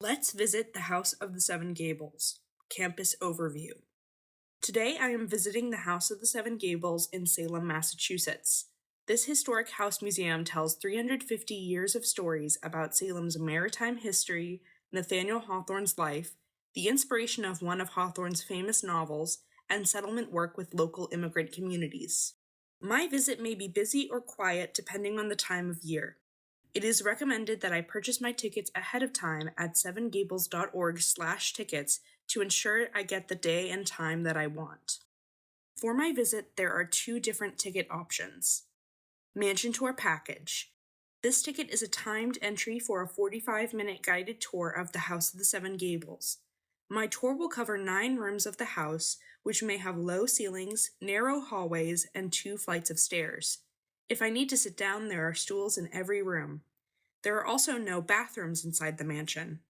Let's visit the House of the Seven Gables. Campus Overview. Today I am visiting the House of the Seven Gables in Salem, Massachusetts. This historic house museum tells 350 years of stories about Salem's maritime history, Nathaniel Hawthorne's life, the inspiration of one of Hawthorne's famous novels, and settlement work with local immigrant communities. My visit may be busy or quiet depending on the time of year. It is recommended that I purchase my tickets ahead of time at sevengables.org/tickets to ensure I get the day and time that I want. For my visit, there are 2 different ticket options. Mansion Tour Package. This ticket is a timed entry for a 45-minute guided tour of the House of the Seven Gables. My tour will cover 9 rooms of the house, which may have low ceilings, narrow hallways, and 2 flights of stairs. If I need to sit down, there are stools in every room. There are also no bathrooms inside the mansion.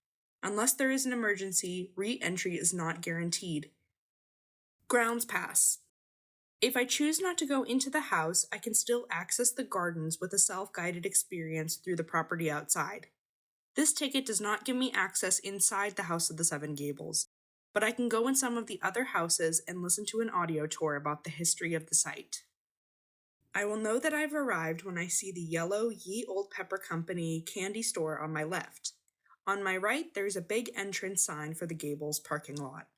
Unless there is an emergency, re-entry is not guaranteed. Grounds Pass. If I choose not to go into the house, I can still access the gardens with a self-guided experience through the property outside. This ticket does not give me access inside the House of the Seven Gables, but I can go in some of the other houses and listen to an audio tour about the history of the site. I will know that I've arrived when I see the yellow Ye Old Pepper Company candy store on my left. On my right, there's a big entrance sign for the Gables parking lot.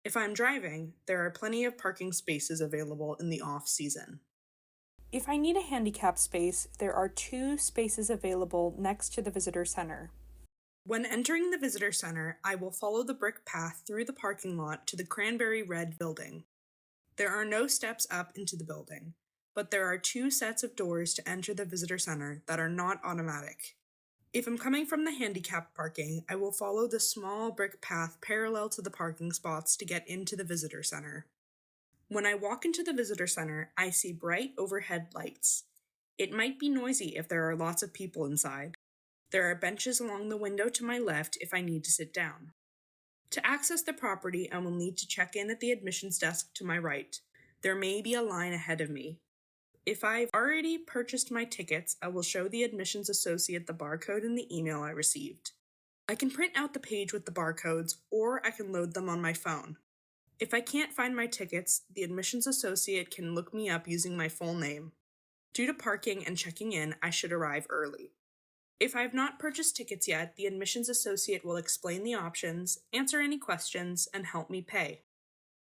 If I'm driving, there are plenty of parking spaces available in the off-season. If I need a handicap space, there are 2 spaces available next to the visitor center. When entering the visitor center, I will follow the brick path through the parking lot to the Cranberry Red building. There are no steps up into the building, but there are 2 sets of doors to enter the visitor center that are not automatic. If I'm coming from the handicap parking, I will follow the small brick path parallel to the parking spots to get into the visitor center. When I walk into the visitor center, I see bright overhead lights. It might be noisy if there are lots of people inside. There are benches along the window to my left if I need to sit down. To access the property, I will need to check in at the admissions desk to my right. There may be a line ahead of me. If I've already purchased my tickets, I will show the admissions associate the barcode in the email I received. I can print out the page with the barcodes, or I can load them on my phone. If I can't find my tickets, the admissions associate can look me up using my full name. Due to parking and checking in, I should arrive early. If I have not purchased tickets yet, the admissions associate will explain the options, answer any questions, and help me pay.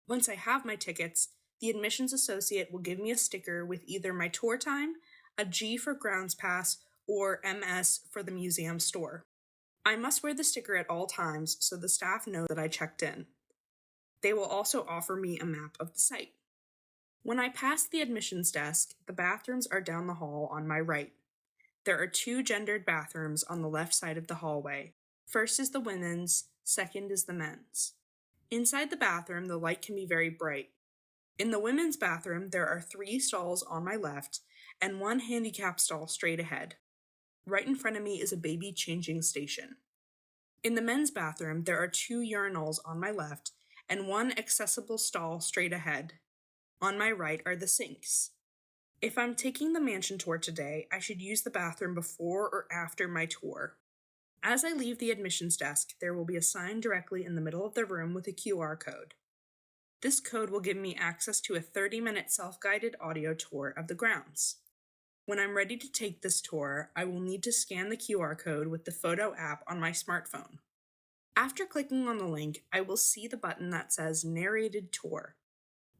Once I have my tickets, the admissions associate will give me a sticker with either my tour time, a G for Grounds Pass, or MS for the museum store. I must wear the sticker at all times so the staff know that I checked in. They will also offer me a map of the site. When I pass the admissions desk, the bathrooms are down the hall on my right. There are 2 gendered bathrooms on the left side of the hallway. First is the women's, second is the men's. Inside the bathroom, the light can be very bright. In the women's bathroom, there are 3 stalls on my left and 1 handicap stall straight ahead. Right in front of me is a baby changing station. In the men's bathroom, there are 2 urinals on my left and 1 accessible stall straight ahead. On my right are the sinks. If I'm taking the mansion tour today, I should use the bathroom before or after my tour. As I leave the admissions desk, there will be a sign directly in the middle of the room with a QR code. This code will give me access to a 30-minute self-guided audio tour of the grounds. When I'm ready to take this tour, I will need to scan the QR code with the photo app on my smartphone. After clicking on the link, I will see the button that says Narrated Tour.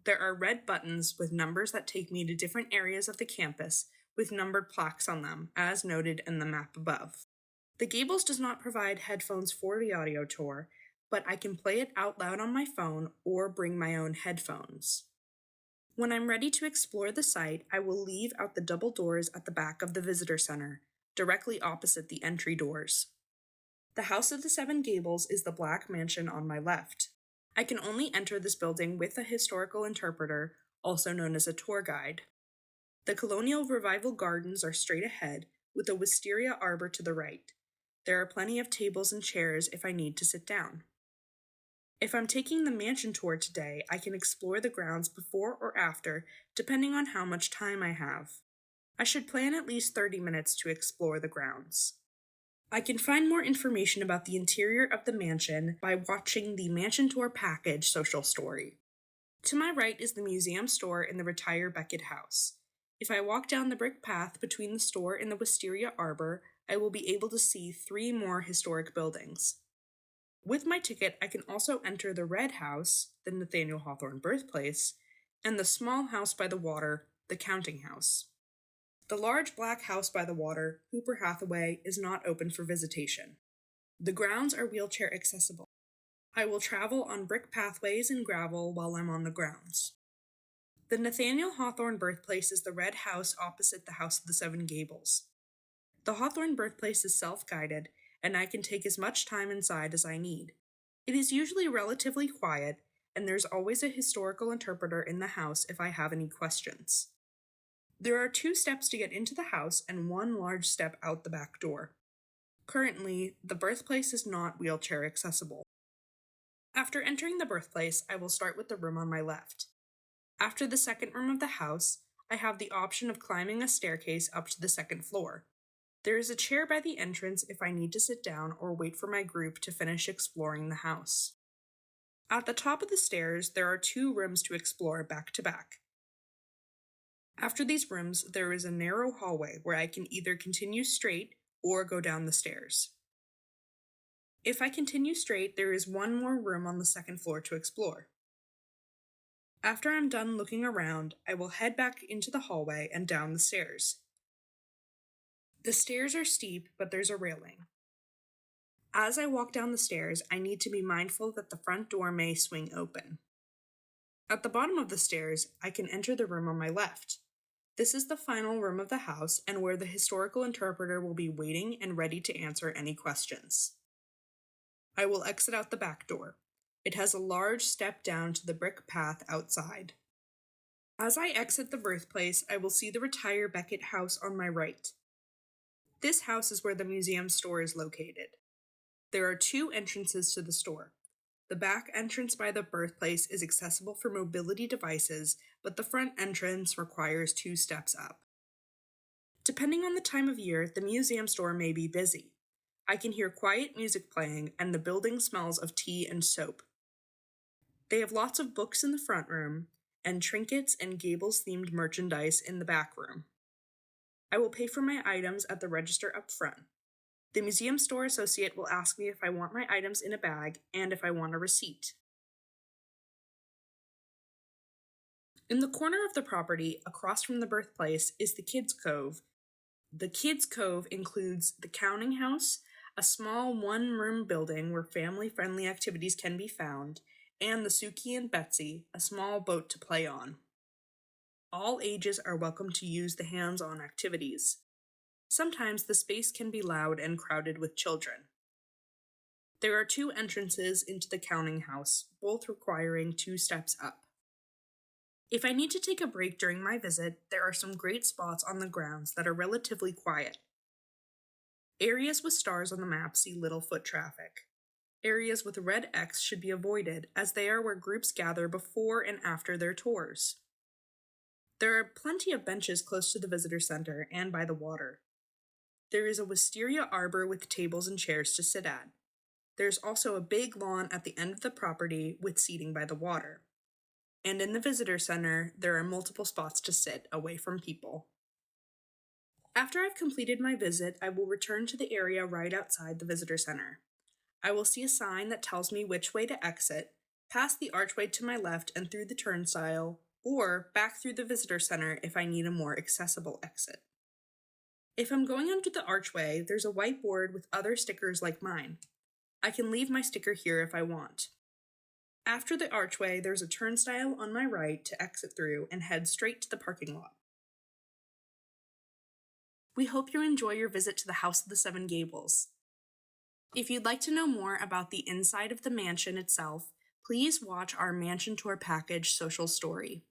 There are red buttons with numbers that take me to different areas of the campus with numbered plaques on them, as noted in the map above. The Gables does not provide headphones for the audio tour, but I can play it out loud on my phone or bring my own headphones. When I'm ready to explore the site, I will leave out the double doors at the back of the visitor center, directly opposite the entry doors. The House of the Seven Gables is the black mansion on my left. I can only enter this building with a historical interpreter, also known as a tour guide. The Colonial Revival Gardens are straight ahead, with a wisteria arbor to the right. There are plenty of tables and chairs if I need to sit down. If I'm taking the mansion tour today, I can explore the grounds before or after, depending on how much time I have. I should plan at least 30 minutes to explore the grounds. I can find more information about the interior of the mansion by watching the Mansion Tour Package social story. To my right is the museum store in the Retire Beckett house. If I walk down the brick path between the store and the Wisteria Arbor, I will be able to see 3 more historic buildings. With my ticket, I can also enter the Red House, the Nathaniel Hawthorne birthplace, and the small house by the water, the Counting House. The large black house by the water, Hooper Hathaway, is not open for visitation. The grounds are wheelchair accessible. I will travel on brick pathways and gravel while I'm on the grounds. The Nathaniel Hawthorne birthplace is the red house opposite the House of the Seven Gables. The Hawthorne birthplace is self-guided, and I can take as much time inside as I need. It is usually relatively quiet, and there's always a historical interpreter in the house if I have any questions. There are 2 steps to get into the house and 1 large step out the back door. Currently, the birthplace is not wheelchair accessible. After entering the birthplace, I will start with the room on my left. After the second room of the house, I have the option of climbing a staircase up to the second floor. There is a chair by the entrance if I need to sit down or wait for my group to finish exploring the house. At the top of the stairs, there are 2 rooms to explore back to back. After these rooms, there is a narrow hallway where I can either continue straight or go down the stairs. If I continue straight, there is 1 more room on the second floor to explore. After I'm done looking around, I will head back into the hallway and down the stairs. The stairs are steep, but there's a railing. As I walk down the stairs, I need to be mindful that the front door may swing open. At the bottom of the stairs, I can enter the room on my left. This is the final room of the house and where the historical interpreter will be waiting and ready to answer any questions. I will exit out the back door. It has a large step down to the brick path outside. As I exit the birthplace, I will see the Retire Beckett house on my right. This house is where the museum store is located. There are 2 entrances to the store. The back entrance by the birthplace is accessible for mobility devices, but the front entrance requires 2 steps up. Depending on the time of year, the museum store may be busy. I can hear quiet music playing, and the building smells of tea and soap. They have lots of books in the front room, and trinkets and Gables-themed merchandise in the back room. I will pay for my items at the register up front. The museum store associate will ask me if I want my items in a bag and if I want a receipt. In the corner of the property, across from the birthplace, is the Kids Cove. The Kids Cove includes the Counting House, a small 1-room building where family-friendly activities can be found, and the Suki and Betsy, a small boat to play on. All ages are welcome to use the hands-on activities. Sometimes the space can be loud and crowded with children. There are 2 entrances into the Counting House, both requiring 2 steps up. If I need to take a break during my visit, there are some great spots on the grounds that are relatively quiet. Areas with stars on the map see little foot traffic. Areas with red X should be avoided, as they are where groups gather before and after their tours. There are plenty of benches close to the visitor center and by the water. There is a wisteria arbor with tables and chairs to sit at. There's also a big lawn at the end of the property with seating by the water. And in the visitor center, there are multiple spots to sit away from people. After I've completed my visit, I will return to the area right outside the visitor center. I will see a sign that tells me which way to exit, past the archway to my left and through the turnstile, or back through the visitor center if I need a more accessible exit. If I'm going under the archway, there's a whiteboard with other stickers like mine. I can leave my sticker here if I want. After the archway, there's a turnstile on my right to exit through and head straight to the parking lot. We hope you enjoy your visit to the House of the Seven Gables. If you'd like to know more about the inside of the mansion itself, please watch our Mansion Tour Package social story.